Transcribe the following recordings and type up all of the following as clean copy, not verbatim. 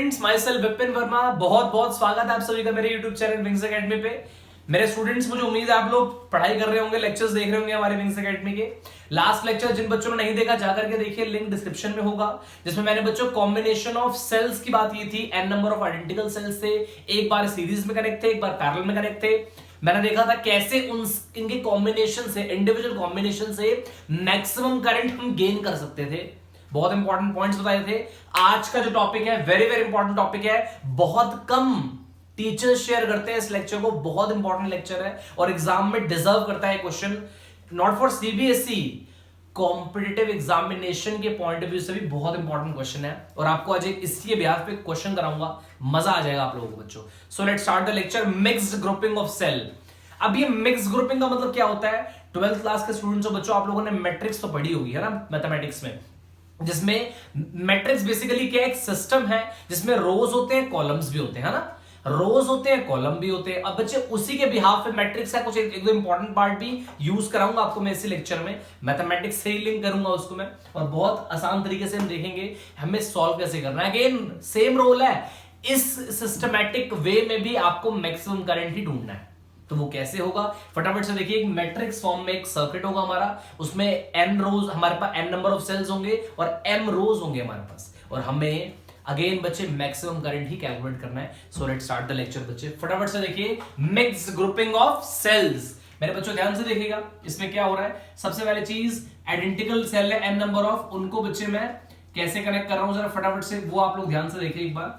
My self Vipin Verma, बहुत बहुत स्वागत है आप सभी का मेरे YouTube चैनल विंग्स एकेडमी पे। मेरे स्टूडेंट्स, मुझे उम्मीद है आप लोग पढ़ाई कर रहे होंगे, लेक्चर्स देख रहे होंगे हमारे विंग्स एकेडमी के। लास्ट लेक्चर जिन बच्चों ने नहीं देखा जाकर के देखिए, लिंक डिस्क्रिप्शन में होगा, जिसमें मैंने बच्चों कॉम्बिनेशन ऑफ सेल्स की बात की थी। An number of identical cells थे, एक बार सीरीज में कनेक्ट थे, एक बार पैरेलल में कनेक्ट थे। मैंने देखा था कैसे इनके कॉम्बिनेशन से, इंडिविजुअल कॉम्बिनेशन से मैक्सिमम करंट हम गेन कर सकते थे। बहुत इंपॉर्टेंट पॉइंट्स बताए थे। आज का जो टॉपिक है वेरी वेरी इंपॉर्टेंट टॉपिक है, बहुत कम टीचर्स शेयर करते हैं इस लेक्चर को। बहुत इंपॉर्टेंट लेक्चर है और एग्जाम में डिजर्व करता है question, not for CBSE, competitive examination के पॉइंट ऑफ व्यू से भी बहुत इंपॉर्टेंट क्वेश्चन है। और आपको आज एक इसके ब्याज पे क्वेश्चन कराऊंगा, मजा आ जाएगा आप लोगों को बच्चों। So let's start the lecture. Mixed grouping of cell. अब ये मिक्स्ड ग्रुपिंग का मतलब क्या होता है? 12th क्लास के स्टूडेंट्स हो बच्चों, आप लोगों ने मैट्रिक्स तो पढ़ी होगी है ना, मैथमेटिक्स में, जिसमें मैट्रिक्स बेसिकली क्या, एक सिस्टम है जिसमें रोज होते हैं, कॉलम्स भी होते हैं ना, रोज होते हैं, कॉलम भी होते हैं। अब बच्चे उसी के बिहाफ पे मैट्रिक्स का कुछ एक दो इंपॉर्टेंट पार्ट भी यूज कराऊंगा आपको मैं इसी लेक्चर में। मैथमेटिक्स से ही लिंक करूंगा उसको मैं, और बहुत आसान तरीके से हम देखेंगे हमें सॉल्व कैसे करना है। अगेन सेम रोल है, इस सिस्टमैटिक वे में भी आपको मैक्सिमम करंट ही ढूंढना है। तो वो कैसे होगा फटाफट से देखिए। एक मैट्रिक्स फॉर्म में एक सर्किट होगा हमारा, उसमें एन रोज, हमारे पास एन नंबर ऑफ सेल्स होंगे और एम रोज होंगे हमारे पास, और हमें अगेन बच्चे मैक्सिमम करंट ही कैलकुलेट करना है। सो लेट्स स्टार्ट द लेक्चर बच्चे, फटाफट से देखिए। मिक्स्ड ग्रुपिंग ऑफ सेल्स, मेरे बच्चों ध्यान से देखिएगा इसमें क्या हो रहा है। सबसे पहली चीज, आइडेंटिकल सेल है एन नंबर ऑफ, उनको बच्चे मैं कैसे कनेक्ट कर रहा हूं जरा फटाफट से, वो आप लोग ध्यान से देखिए। एक बार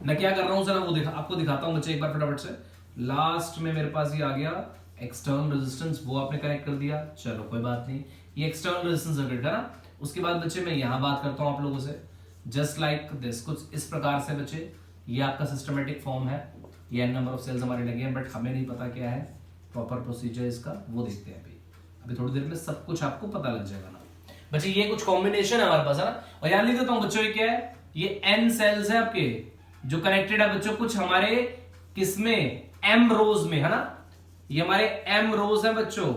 मैं क्या कर रहा हूं जरा वो आपको दिखाता हूं बच्चे, एक बार फटाफट से। लास्ट में मेरे पास ये आ गया एक्सटर्नल रेजिस्टेंस, वो आपने कनेक्ट कर दिया, चलो कोई बात नहीं, ये एक्सटर्नल रेजिस्टेंस सर्किट है ना। उसके बाद बच्चे मैं यहां बात करता हूं आप लोगों से, जस्ट लाइक दिस, कुछ इस प्रकार से बच्चे। ये आपका सिस्टमेटिक फॉर्म है, ये एन नंबर ऑफ सेल्स हमारे लगे हैं, बट हमें नहीं पता क्या है प्रॉपर प्रोसीजर इसका, वो देखते हैं अभी थोड़ी देर में सब कुछ आपको पता लग जाएगा ना बच्चे। ये कुछ कॉम्बिनेशन है हमारे पास है ना, और यहां लिख देता हूं बच्चों, ये क्या है, ये एन सेल्स है आपके जो कनेक्टेड है बच्चों, कुछ हमारे किसमें, एम रोज में है ना। ये हमारे एम रोज है बच्चों,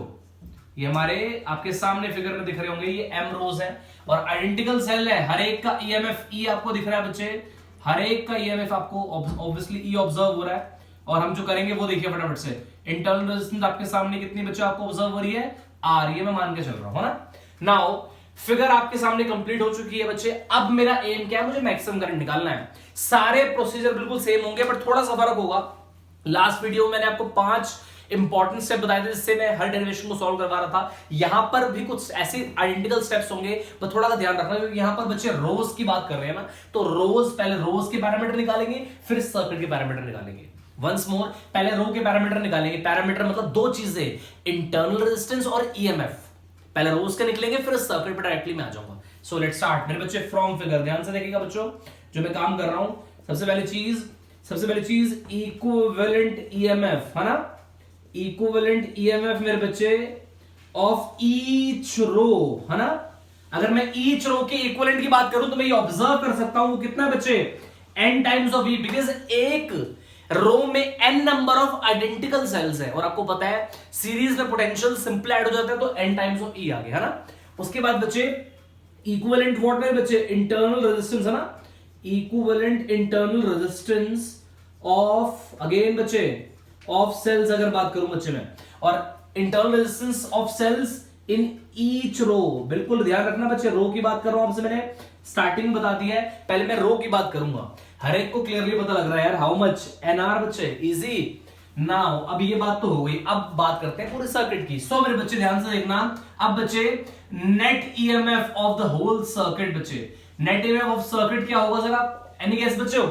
ये हमारे आपके सामने फिगर में दिख रहे होंगे, ये एम रोज है। और आइडेंटिकल सेल है, हर एक का ईएमएफ ई आपको दिख रहा है बच्चे, हर एक का ईएमएफ आपको ऑब्वियसली ई ऑब्जर्व हो रहा है। और हम जो करेंगे वो देखिए फटाफट से। इंटरनल रेजिस्टेंस आपके सामने कितनी बच्चों आपको ऑब्जर्व हो रही है, आर, ये मैं मान के चल रहा हूं ना। नाउ फिगर आपके सामने कंप्लीट हो चुकी है बच्चे। अब मेरा एम क्या है, मुझे मैक्सिमम करंट निकालना है। सारे प्रोसीजर बिल्कुल सेम होंगे, बट थोड़ा सा फर्क होगा। लास्ट वीडियो में मैंने आपको 5 इंपॉर्टेंट स्टेप बताए थे जिससे मैं हर डेरिवेशन को सॉल्व करवा रहा था। यहां पर भी कुछ ऐसे आइडेंटिकल स्टेप्स होंगे, पर थोड़ा सा ध्यान रखना क्योंकि यहां पर बच्चे रोज की बात कर रहे हैं ना, तो रोज पहले रोज के पैरामीटर निकालेंगे, फिर सर्किट के पैरामीटर निकालेंगे। वंस मोर, पहले रो के पैरामीटर निकालेंगे। पैरामीटर मतलब दो चीजें, इंटरनल रेजिस्टेंस और ईएमएफ। पहले रोज के निकलेंगे, फिर सर्किट पर डायरेक्टली मैं आ जाऊंगा। सो लेट्स स्टार्ट मेरे बच्चे फ्रॉम फिगर, ध्यान से देखिएगा बच्चों जो मैं काम कर रहा हूं। सबसे पहली चीज इक्विवेलेंट ईएमएफ है ना, इक्विवेलेंट ईएमएफ मेरे बच्चे ऑफ ईच रो है ना। अगर मैं ईच रो के इक्विवेलेंट की बात करूं तो मैं ये ऑब्जर्व कर सकता हूं कितना बच्चे, n times of E, because एक रो में n number of identical sales है, और आपको पता है सीरीज में पोटेंशियल सिंपल ऐड हो जाता है, तो n टाइम्स ऑफ ई आ गया है ना। उसके बाद बच्चे इक्विवेलेंट व्हाट मेरे बच्चे, इंटरनल रेजिस्टेंस है ना, equivalent internal resistance of, again बच्चे ऑफ सेल्स अगर बात करूं बच्चे में, और internal resistance of cells in each row. बिल्कुल ध्यान रखना बच्चे, रो की बात कर रहा हूं आपसे, मैंने स्टार्टिंग में बता दिया है, पहले मैं रो की बात करूंगा। हर एक को क्लियरली पता लग रहा है यार, हाउ मच एनआर बच्चे, इजी। नाउ अब ये बात तो हो गई, अब बात करते हैं पूरे सर्किट की। सो मेरे बच्चे ध्यान से देखना, अब बच्चे net EMF of the whole circuit, बच्चे नेट ईएमएफ ऑफ सर्किट क्या होगा जरा, एनी गेस बच्चों?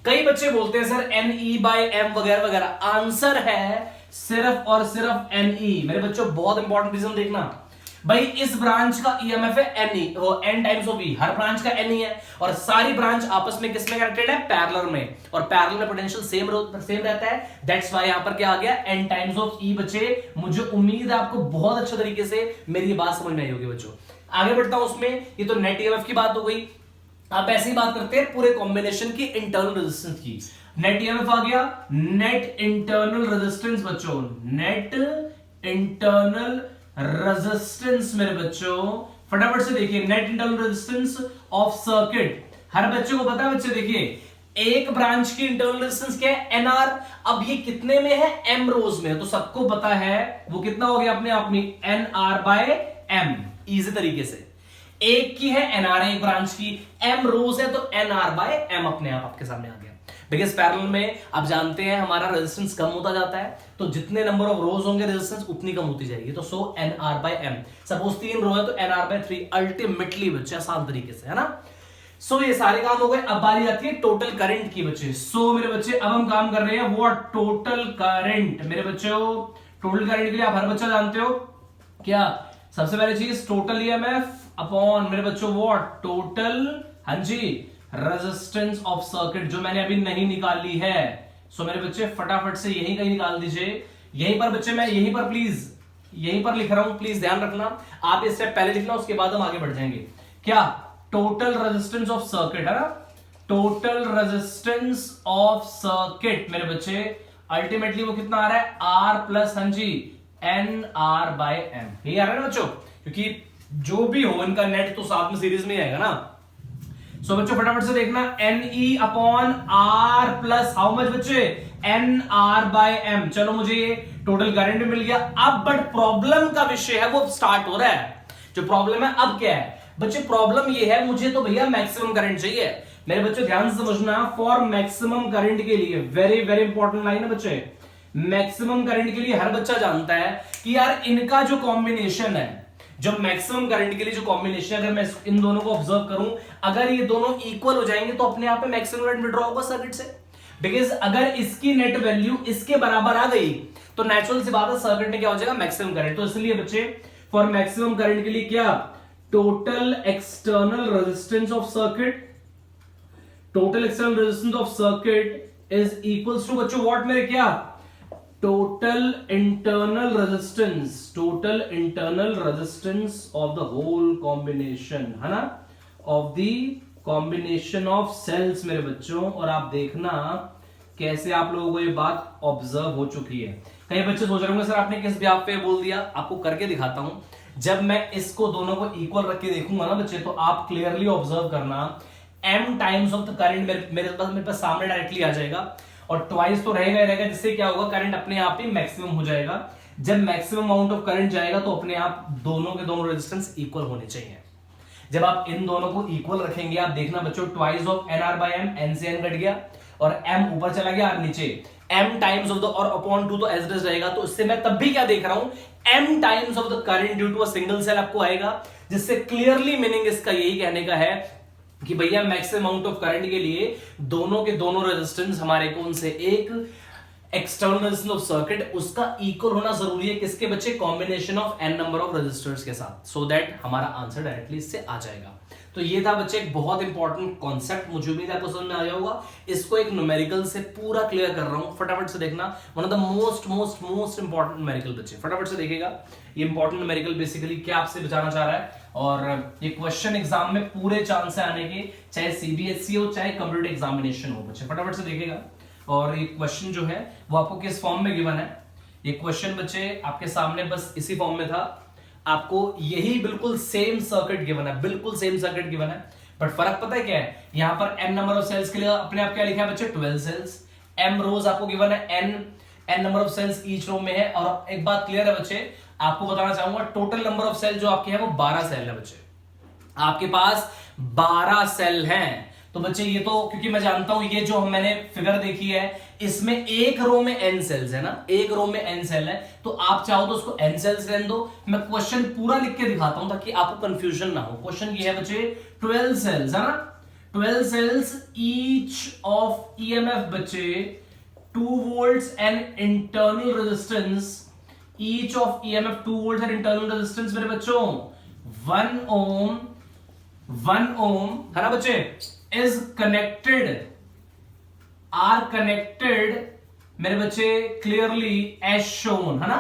कई बच्चे बोलते हैं sir n E by m वगैरह वगैरह, आंसर है सिर्फ और सिर्फ एन ई। मेरे बच्चों बहुत इंपॉर्टेंट रीजन देखना भाई, इस ब्रांच का ईएमएफ है एन ई, वो एन टाइम्स ऑफ ई, हर ब्रांच का एन ई है, और सारी ब्रांच आपस में किसमें कनेक्टेड है, पैरेलल में, और पैरेलल में पोटेंशियल सेम रहता है। दैट्स व्हाई यहां पर क्या आ गया, एन टाइम्स ऑफ ई बच्चे। मुझे उम्मीद है आपको बहुत अच्छे तरीके से मेरी ये बात समझ में आई होगी बच्चों। आगे बढ़ता हूं उसमें, ये तो नेट ईएमएफ की बात हो गई। आप ऐसे ही बात करते हैं पूरे कॉम्बिनेशन की इंटरनल रेजिस्टेंस की। नेट ईएमएफ आ गया, नेट इंटरनल रेजिस्टेंस बच्चों, नेट इंटरनल रेजिस्टेंस मेरे बच्चों फटाफट से देखिए। Net internal resistance of circuit, हर बच्चे को पता है बच्चे, देखिए एक ब्रांच की इंटरनल रेजिस्टेंस क्या है, एनआर। अब ये कितने में है, एम रोज में है, तो सबको पता है वो कितना हो गया अपने आप में, एनआर बाय एम। इजी तरीके से एक की है एनआर है, एक ब्रांच की, एम रोज है, तो एनआर बाय एम अपने आप आपके सामने आ गया। बिकॉज पैरेलल में आप जानते हैं हमारा रेजिस्टेंस कम होता जाता है, तो जितने नंबर ऑफ रोज होंगे रेजिस्टेंस उतनी कम होती जाएगी। तो सो एनआर बाय एम, सपोज 3 रो है तो एनआर बाय 3 अल्टीमेटली बच्चे, आसान तरीके से, है ना। सो ये सारे काम हो गए। अब बारी आती है टोटल करंट की बच्चे। सो मेरे बच्चे अब हम काम कर रहे हैं वो टोटल करंट। मेरे बच्चों टोटल करंट के लिए आप हर बच्चा जानते हो क्या, सबसे पहली चीज टोटल ईएमएफ अपॉन मेरे बच्चों वो टोटल, हाँ जी, रेजिस्टेंस ऑफ सर्किट, जो मैंने अभी नहीं निकाली है। सो मेरे बच्चे फटाफट से यही कहीं निकाल दीजिए। यहीं पर बच्चे मैं यहीं पर प्लीज यहीं पर लिख रहा हूं, प्लीज ध्यान रखना। आप इस स्टेप पहले लिखना, उसके बाद हम आगे बढ़ जाएंगे। क्या, टोटल रेजिस्टेंस ऑफ सर्किट, है ना, टोटल रेजिस्टेंस ऑफ सर्किट मेरे बच्चे अल्टीमेटली वो कितना आ रहा है, आर प्लस, हाँ जी, एन आर बाय एम। यही आ रहा है ना बच्चों, क्योंकि जो भी हो इनका नेट तो साथ में सीरीज में आएगा ना। सो बच्चों फटाफट से देखना, n E upon r plus how much बच्चे, एन आर बाय एम। चलो मुझे ये टोटल करंट मिल गया। अब बट प्रॉब्लम का विषय है वो स्टार्ट हो रहा है। जो प्रॉब्लम है अब क्या है बच्चे, प्रॉब्लम ये है मुझे तो भैया मैक्सिमम करंट चाहिए। मेरे बच्चों ध्यान से समझना, फॉर मैक्सिमम करंट के लिए, वेरी वेरी इंपॉर्टेंट लाइन है बच्चे, मैक्सिमम करंट के लिए हर बच्चा जानता है कि यार इनका जो कॉम्बिनेशन है, जब मैक्सिमम करंट के लिए जो कॉम्बिनेशन, अगर मैं इन दोनों को ऑब्जर्व करूं, अगर ये दोनों इक्वल हो जाएंगे तो अपने आप में मैक्सिमम करंट विड्रॉ होगा सर्किट से। बिकॉज अगर इसकी नेट वैल्यू इसके बराबर आ गई तो नेचुरल सी बात है सर्किट में क्या हो जाएगा, मैक्सिमम करंट। तो इसलिए बच्चे फॉर मैक्सिमम करंट के लिए क्या, total external resistance of circuit, total external resistance of circuit is equals to बच्चों व्हाट मेरे, क्या, total internal resistance of the whole combination, है ना, of the combination of cells मेरे बच्चों। और आप देखना कैसे आप लोगों को ये बात ऑब्जर्व हो चुकी है। कई बच्चे सोच रहे होंगे सर आपने किस ब्याह पे बोल दिया, आपको करके दिखाता हूं। जब मैं इसको दोनों को इक्वल रख के देखूंगा ना बच्चे, तो आप क्लियरली ऑब्जर्व करना, m times of the current मेरे पास सामने डायरेक्टली आ जाएगा, और ट्वाइस तो रहेगा ही रहेगा, जिससे क्या होगा, करंट अपने आप ही मैक्सिमम हो जाएगा। जब मैक्सिमम अमाउंट ऑफ करंट जाएगा तो अपने आप दोनों के दोनों रेजिस्टेंस इक्वल होने चाहिए। जब आप इन दोनों को इक्वल रखेंगे, आप देखना बच्चों, twice of N are by M, N से एन कट गया और m ऊपर चला गया, आर नीचे, m टाइम्स ऑफ द और अपॉन 2 तो एज इट इज रहेगा। तो इससे मैं तब भी क्या देख रहा हूं, m times of the current due to a single cell आपको आएगा, जिससे क्लियरली मीनिंग इसका यही कहने का है कि भैया मैक्सिमम अमाउंट ऑफ करंट के लिए दोनों के दोनों रेजिस्टेंस हमारे कौन से, एक एक्सटर्नल रेजिस्टेंस ऑफ सर्किट उसका इक्वल होना जरूरी है, किसके बच्चे, combination of n number of resistors के साथ, सो दैट हमारा आंसर डायरेक्टली इससे आ जाएगा। तो ये था बच्चे एक बहुत इंपॉर्टेंट कॉन्सेप्ट, मुझे उम्मीद है आपको समझ में आ गया होगा। इसको एक न्यूमेरिकल से पूरा क्लियर कर रहा हूं, फटाफट से देखना, one of the most important numerical बच्चे, फटाफट से देखिएगा। ये इंपॉर्टेंट न्यूमेरिकल बेसिकली क्या आपसे बताना चाह रहा है, और ये क्वेश्चन एग्जाम में पूरे चांस है आने के, चाहे सीबीएसई हो चाहे कंप्यूटर एग्जामिनेशन हो बच्चे, फटाफट से देखिएगा। और ये क्वेश्चन जो है वो आपको किस फॉर्म में गिवन है, ये क्वेश्चन बच्चे आपके सामने बस इसी फॉर्म में था, आपको यही बिल्कुल सेम सर्किट गिवन है, बिल्कुल सेम सर्किट गिवन है, बट फर्क पता है क्या है, यहां पर n नंबर ऑफ सेल्स के लिए अपने आप क्या लिखा है बच्चे, 12 सेल्स, m रोज आपको गिवन है, n number of cells each row में है। और एक बात क्लियर है बच्चे, आपको बताना चाहूंगा, टोटल नंबर ऑफ सेल जो आपके हैं वो 12 सेल है बच्चे, आपके पास 12 सेल हैं। तो बच्चे ये तो क्योंकि मैं जानता हूं, ये जो मैंने फिगर देखी है इसमें एक रो में n सेल्स है ना, एक रो में n सेल है, तो आप चाहो तो उसको n सेल्स रहने दो। मैं क्वेश्चन पूरा लिख के दिखाता हूं ताकि आपको कंफ्यूजन ना हो। क्वेश्चन ये है बच्चे, 12 सेल्स है ना, 12 सेल्स ईच ऑफ ईएमएफ बच्चे 2 volts and internal resistance, each of EMF 2 volts and internal resistance मेरे बच्चों 1 ओम है ना बच्चे, is connected, are connected मेरे बच्चे clearly as shown, है ना,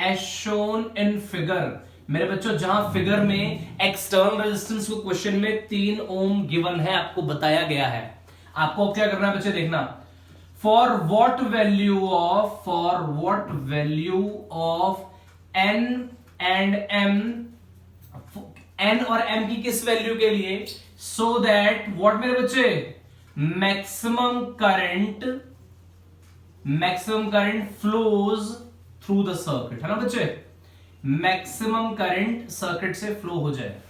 as shown in figure मेरे बच्चों, जहां फिगर में एक्सटर्नल रेजिस्टेंस को क्वेश्चन में 3 ओम गिवन है, आपको बताया गया है। आपको क्या करना है बच्चे, देखना, for what value of n and m, n और m की किस वैल्यू के लिए, सो दैट व्हाट मेरे बच्चे, maximum current flows through the circuit, है ना बच्चे, मैक्सिमम करंट सर्किट से फ्लो हो जाए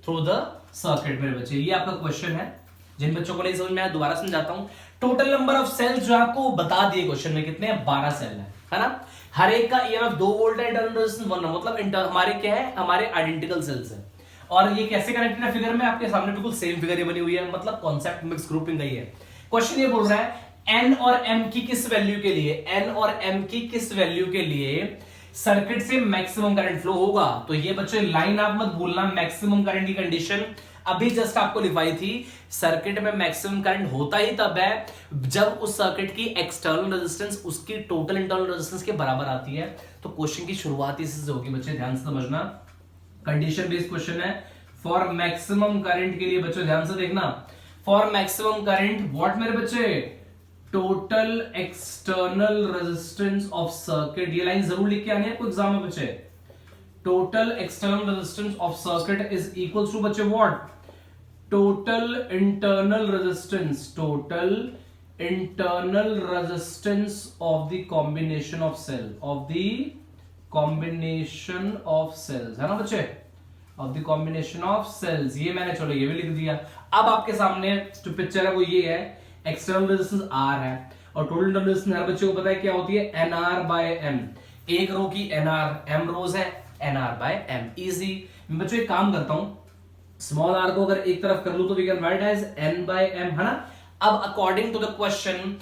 थ्रू द सर्किट मेरे बच्चे। ये आपका क्वेश्चन है। जिन बच्चों को नहीं समझ में आया दोबारा समझाता हूं। टोटल नंबर ऑफ सेल्स जो आपको बता दिए क्वेश्चन में कितने हैं, 12 सेल है ना। हर एक का ईएमएफ 2 वोल्ट है, इंटरनल रेजिस्टेंस 1 है, मतलब हमारे क्या है, हमारे आइडेंटिकल सेल्स है। और ये कैसे कनेक्टेड है फिगर में, आपके सामने बिल्कुल सेम फिगर ये बनी हुई है, मतलब कॉन्सेप्ट मिक्स ग्रुपिंग का ही है। क्वेश्चन ये बोल रहा है एन और एम की किस वैल्यू के लिए, एन और एम की किस वैल्यू के लिए सर्किट से मैक्सिमम करंट फ्लो होगा। तो ये बच्चों लाइन आप मत भूलना, मैक्सिमम करंट की कंडीशन अभी जस्ट आपको लिखवाई थी। सर्किट में मैक्सिमम करंट होता ही तब है जब उस सर्किट की एक्सटर्नल रेजिस्टेंस उसकी टोटल इंटरनल रेजिस्टेंस के बराबर आती है। तो क्वेश्चन की शुरुआत इसी से होगी बच्चे, ध्यान से समझना। कंडीशन बेस्ड क्वेश्चन है। फॉर मैक्सिमम करंट के लिए बच्चों ध्यान से देखना, फॉर मैक्सिमम करंट व्हाट मेरे बच्चे, total external resistance of circuit. ये लाइन जरूर लिख के आनी है आपको एग्जाम में बच्चे। Total external resistance of circuit is equal to बच्चे what, total internal resistance, total internal resistance of the combination of cell, of the combination of cells, है ना बच्चे, of the combination of cells. ये मैंने चलो ये भी लिख दिया। अब आपके सामने जो पिक्चर है वो ये है, एक्सटर्नल रेजिस्टेंस R है और टोटल इंटरनल रेजिस्टेंस हर बच्चे को पता है क्या होती है, NR बाय M। एक रो की NR, M रोज है, NR बाय M, इजी। मैं बच्चों एक काम करता हूं, स्मॉल r को अगर एक तरफ कर लूं तो we can write as N by M, है ना। अब अकॉर्डिंग टू द क्वेश्चन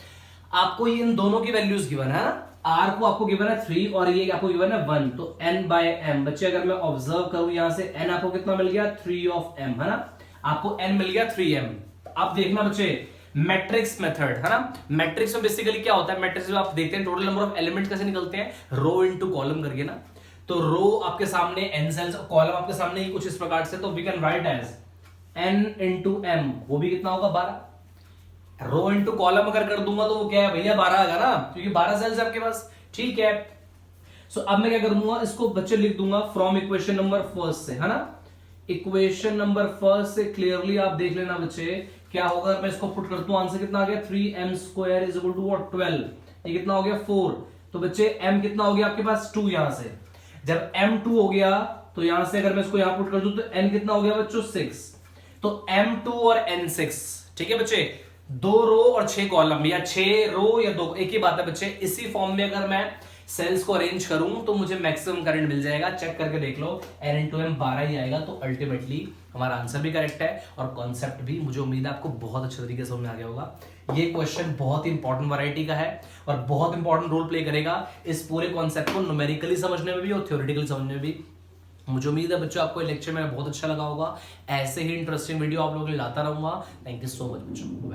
आपको ये इन दोनों की वैल्यूज गिवन है, R को आपको गिवन है 3 और ये आपको गिवन है 1, तो N बाय M। बच्चे अगर मैं ऑब्जर्व करूं यहां से N आपको कितना मिल गया, 3 ऑफ M, है ना, आपको N मिल गया 3M। अब देखना बच्चे मैट्रिक्स मेथड, है ना। मैट्रिक्स में बेसिकली क्या होता है, मैट्रिक्स में आप देखते हैं टोटल नंबर ऑफ एलिमेंट्स कैसे निकलते हैं, रो इनटू कॉलम करके ना। तो रो आपके सामने n सेल्स, कॉलम आपके सामने ही कुछ इस प्रकार से, तो we can write as n into m, वो भी कितना होगा 12। रो इंटू कॉलम अगर कर दूंगा तो वो क्या है भैया 12 आएगा ना, क्योंकि 12 सेल्स आपके पास, ठीक है। सो अब मैं क्या करूंगा, इसको बच्चे लिख दूंगा फ्रॉम इक्वेशन नंबर फर्स्ट से, है ना। इक्वेशन नंबर फर्स्ट से क्लियरली आप देख लेना बच्चे क्या होगा। मैं इसको पुट करता हूं, आंसर कितना आ गया, 3m square is equal to what, 12। ये कितना हो गया 4, तो बच्चे m कितना हो गया आपके पास 2। यहां से जब m2 हो गया तो यहां से अगर मैं इसको यहां पुट कर दूं तो n कितना हो गया बच्चों 6, तो m2 और n6, ठीक है बच्चे। 2 रो और 6 कॉलम, या 6 रो या 2, एक ही बात है बच्चे। इसी फॉर्म में अगर मैं सेल्स को अरेंज करूं तो मुझे मैक्सिमम करंट मिल जाएगा। चेक करके देख लो, n इंटू m 12 ही आएगा। तो अल्टीमेटली हमारा आंसर भी करेक्ट है और कॉन्सेप्ट भी, मुझे उम्मीद है आपको बहुत अच्छे तरीके से समझ में आ गया होगा। ये क्वेश्चन बहुत ही इंपॉर्टेंट वैरायटी का है और बहुत इंपॉर्टेंट रोल प्ले करेगा इस पूरे कॉन्सेप्ट को न्यूमेरिकली समझने में भी और थ्योरेटिकली समझने में भी। मुझे उम्मीद है बच्चों आपको लेक्चर में बहुत अच्छा लगा होगा। ऐसे ही इंटरेस्टिंग वीडियो आप लोगों के लिए लाता रहूंगा। थैंक यू सो मच बच्चों।